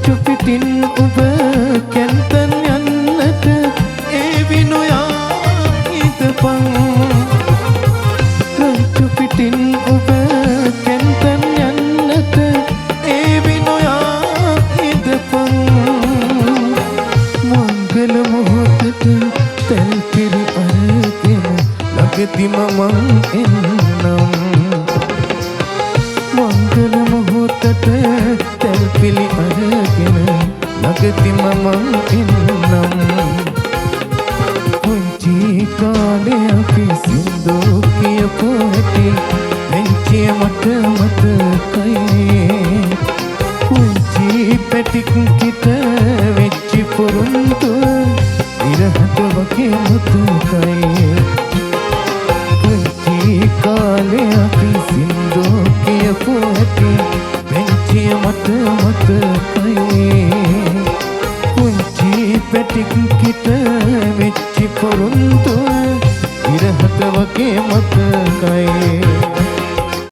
රංචු පිටින් ඔබ කැන්තන් යන්නට ඒ විනෝයා හිතපන් රංචු පිටින් ඔබ කැන්තන් යන්නට ඒ විනෝයා හිතපන් මංගල මොහොතට තෙල් පිරි අරගෙන ළඟදිම මං එන්නම් මංගල මොහොතට තෙල් පිරි අරගෙන ළඟදිම මං එන්නම් පුංචි කාලේ අපි සින්දෝ කියපු හැටි මෙන්චිය මට මතකයි පුංචි පැටික් කිට වෙච්චි පොරොන්දුව ඉරහට වගේ මතකයි පුංචි කාලේ අපි සින්දෝ කියපු හැටි මෙන්චිය මට මතකයි පුංචි පැටික් කිට වෙච්චි පොරොන්දුව ඉරහට වගේ මතකයි